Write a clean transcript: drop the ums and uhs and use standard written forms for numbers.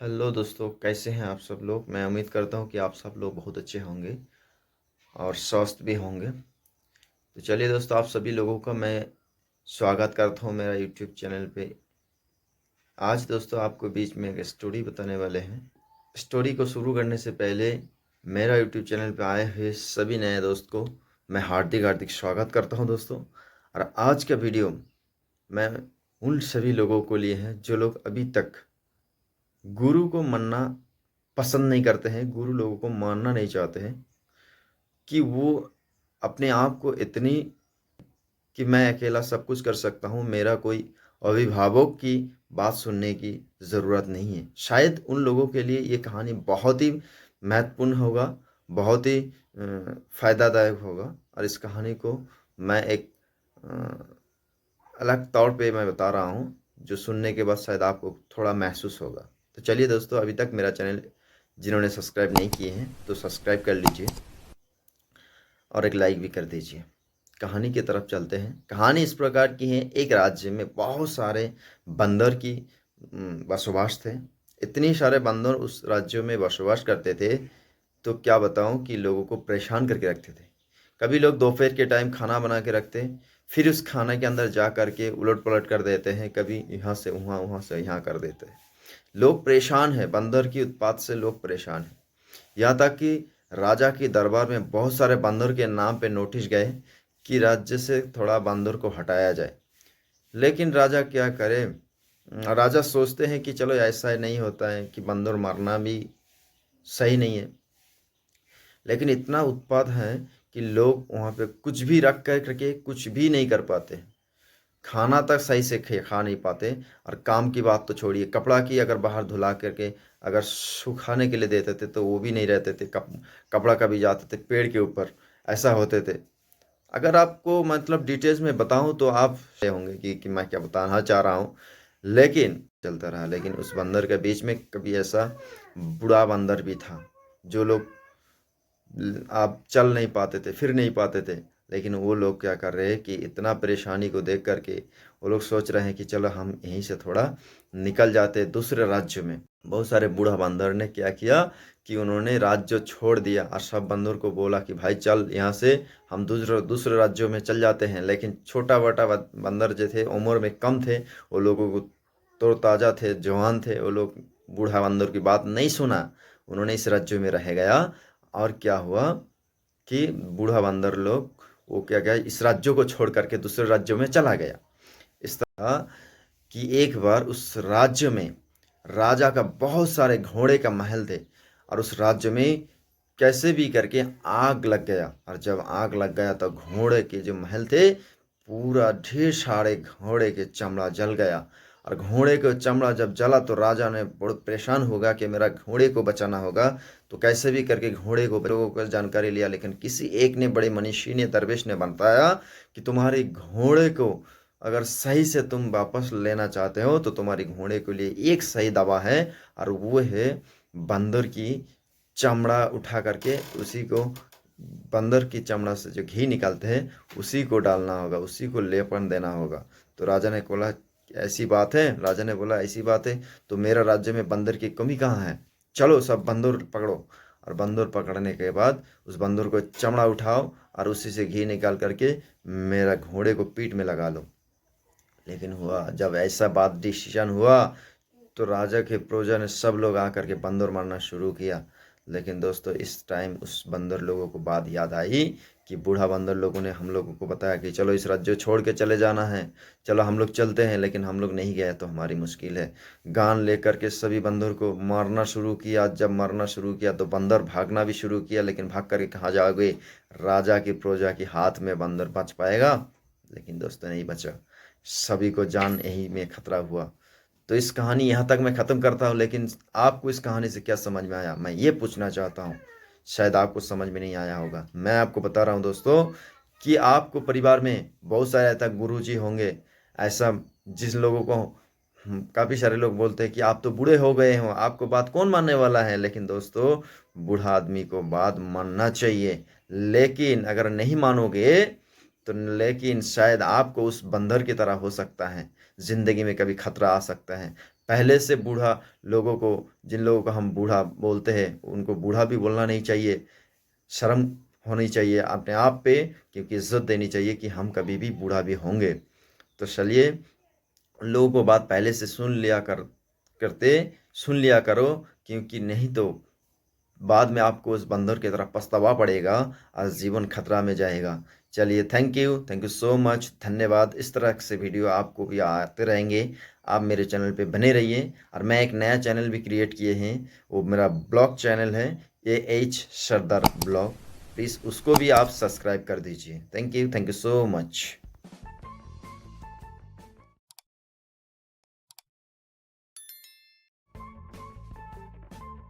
Hello दोस्तों, कैसे हैं आप सब लोग। मैं उम्मीद करता हूं कि आप सब लोग बहुत अच्छे होंगे और स्वस्थ भी होंगे। तो चलिए दोस्तों, आप सभी लोगों का मैं स्वागत करता हूं मेरा यूट्यूब चैनल पे। आज दोस्तों आपको बीच में एक स्टोरी बताने वाले हैं। स्टोरी को शुरू करने से पहले मेरा यूट्यूब चैनल पे आए हुए सभी नए दोस्त को मैं हार्दिक हार्दिक स्वागत करता हूं दोस्तों। और आज का वीडियो मैं उन सभी लोगों को लिए हैं जो लोग अभी तक गुरु को मानना पसंद नहीं करते हैं, गुरु लोगों को मानना नहीं चाहते हैं कि वो अपने आप को इतनी कि मैं अकेला सब कुछ कर सकता हूँ, मेरा कोई अभिभावक की बात सुनने की ज़रूरत नहीं है। शायद उन लोगों के लिए ये कहानी बहुत ही महत्वपूर्ण होगा, बहुत ही फ़ायदादायक होगा। और इस कहानी को मैं एक अलग तौर पे मैं बता रहा हूँ, जो सुनने के बाद शायद आपको थोड़ा महसूस होगा। तो चलिए दोस्तों, अभी तक मेरा चैनल जिन्होंने सब्सक्राइब नहीं किए हैं तो सब्सक्राइब कर लीजिए और एक लाइक भी कर दीजिए। कहानी की तरफ चलते हैं। कहानी इस प्रकार की है। एक राज्य में बहुत सारे बंदर की बसवास थे। इतनी सारे बंदर उस राज्य में बसवास करते थे, तो क्या बताऊं कि लोगों को परेशान करके रखते थे। कभी लोग दोपहर के टाइम खाना बना के रखते, फिर उस खाना के अंदर जा कर के उलट पलट कर देते हैं, कभी यहाँ से वहाँ, वहाँ से यहाँ कर देते हैं। लोग परेशान हैं, बंदर की उत्पात से लोग परेशान हैं। यहाँ तक कि राजा के दरबार में बहुत सारे बंदर के नाम पे नोटिस गए कि राज्य से थोड़ा बंदर को हटाया जाए। लेकिन राजा क्या करे। राजा सोचते हैं कि चलो ऐसा नहीं होता है कि बंदर मारना भी सही नहीं है, लेकिन इतना उत्पात है कि लोग वहाँ पे कुछ भी रख कर करके कुछ भी नहीं कर पाते। खाना तक सही से खा नहीं पाते। और काम की बात तो छोड़िए, कपड़ा की अगर बाहर धुला करके अगर सुखाने के लिए देते थे तो वो भी नहीं रहते थे। कपड़ा कभी जाते थे पेड़ के ऊपर, ऐसा होते थे। अगर आपको मतलब डिटेल्स में बताऊं तो आप होंगे कि मैं क्या बताना चाह रहा हूं। लेकिन चलता रहा। लेकिन उस बंदर के बीच में कभी ऐसा बूढ़ा बंदर भी था, जो लोग आप चल नहीं पाते थे, फिर नहीं पाते थे। लेकिन वो लोग क्या कर रहे हैं कि इतना परेशानी को देख करके वो लोग सोच रहे हैं कि चलो हम यहीं से थोड़ा निकल जाते दूसरे राज्य में। बहुत सारे बूढ़ा बंदर ने क्या किया कि उन्होंने राज्य छोड़ दिया और सब बंदर को बोला कि भाई चल यहाँ से हम दूसरे दूसरे राज्यों में चल जाते हैं। लेकिन छोटा बटा बंदर जो थे उम्र में कम थे, वो लोगों को तरोताज़ा थे, जवान थे, वो लोग बूढ़ा बंदर की बात नहीं सुना। उन्होंने इस राज्य में रह गया। और क्या हुआ कि बूढ़ा बंदर लोग वो क्या गया, इस राज्यों को छोड़ करके दूसरे राज्यों में चला गया। इस तरह कि एक बार उस राज्य में राजा का बहुत सारे घोड़े का महल थे, और उस राज्य में कैसे भी करके आग लग गया। और जब आग लग गया तो घोड़े के जो महल थे, पूरा ढेर सारे घोड़े के चमड़ा जल गया। और घोड़े का चमड़ा जब जला तो राजा ने बहुत परेशान होगा कि मेरा घोड़े को बचाना होगा। तो कैसे भी करके घोड़े को लोगों को जानकारी लिया, लेकिन किसी एक ने, बड़े मनीषी ने, दरवेश ने बताया कि तुम्हारे घोड़े को अगर सही से तुम वापस लेना चाहते हो तो तुम्हारी घोड़े के लिए एक सही दवा है, और वो है बंदर की चमड़ा उठा करके उसी को, बंदर की चमड़ा से जो घी निकालते हैं उसी को डालना होगा, उसी को लेपन देना होगा। तो राजा ने बोला ऐसी बात है। राजा ने बोला ऐसी बात है तो मेरा राज्य में बंदर की कमी कहाँ है, चलो सब बंदर पकड़ो। और बंदर पकड़ने के बाद उस बंदर को चमड़ा उठाओ और उसी से घी निकाल करके मेरा घोड़े को पीठ में लगा लो। लेकिन हुआ जब ऐसा बात डिसीजन हुआ तो राजा के प्रजा ने सब लोग आकर के बंदर मारना शुरू किया। लेकिन दोस्तों इस टाइम उस बंदर लोगों को बात याद आई कि बूढ़ा बंदर लोगों ने हम लोगों को बताया कि चलो इस राज्य छोड़ के चले जाना है, चलो हम लोग चलते हैं। लेकिन हम लोग नहीं गए तो हमारी मुश्किल है। गान लेकर के सभी बंदर को मारना शुरू किया। जब मारना शुरू किया तो बंदर भागना भी शुरू किया, लेकिन भाग करके कहाँ जाओगे, राजा की प्रजा के हाथ में बंदर बच पाएगा। लेकिन दोस्तों नहीं बचा, सभी को जान यही में खतरा हुआ। तो इस कहानी यहाँ तक मैं ख़त्म करता हूँ। लेकिन आपको इस कहानी से क्या समझ में आया, मैं ये पूछना चाहता हूँ। शायद आपको समझ में नहीं आया होगा। मैं आपको बता रहा हूँ दोस्तों कि आपको परिवार में बहुत सारे ऐसा गुरुजी होंगे, ऐसा जिस लोगों को काफ़ी सारे लोग बोलते हैं कि आप तो बूढ़े हो गए हो, आपको बात कौन मानने वाला है। लेकिन दोस्तों बूढ़ा आदमी को बात मानना चाहिए। लेकिन अगर नहीं मानोगे तो लेकिन शायद आपको उस बंदर की तरह हो सकता है, ज़िंदगी में कभी खतरा आ सकता है। पहले से बूढ़ा लोगों को, जिन लोगों को हम बूढ़ा बोलते हैं, उनको बूढ़ा भी बोलना नहीं चाहिए। शर्म होनी चाहिए अपने आप पे, क्योंकि इज्जत देनी चाहिए कि हम कभी भी बूढ़ा भी होंगे। तो चलिए, लोगों को बात पहले से सुन लिया करो, क्योंकि नहीं तो बाद में आपको उस बंदर की तरह पछतावा पड़ेगा और जीवन खतरा में जाएगा। चलिए, थैंक यू सो मच, धन्यवाद। इस तरह से वीडियो आपको भी आते रहेंगे। आप मेरे चैनल पे बने रहिए। और मैं एक नया चैनल भी क्रिएट किए हैं, वो मेरा ब्लॉग चैनल है, AH सरदार ब्लॉग। प्लीज़ उसको भी आप सब्सक्राइब कर दीजिए। Thank you so much.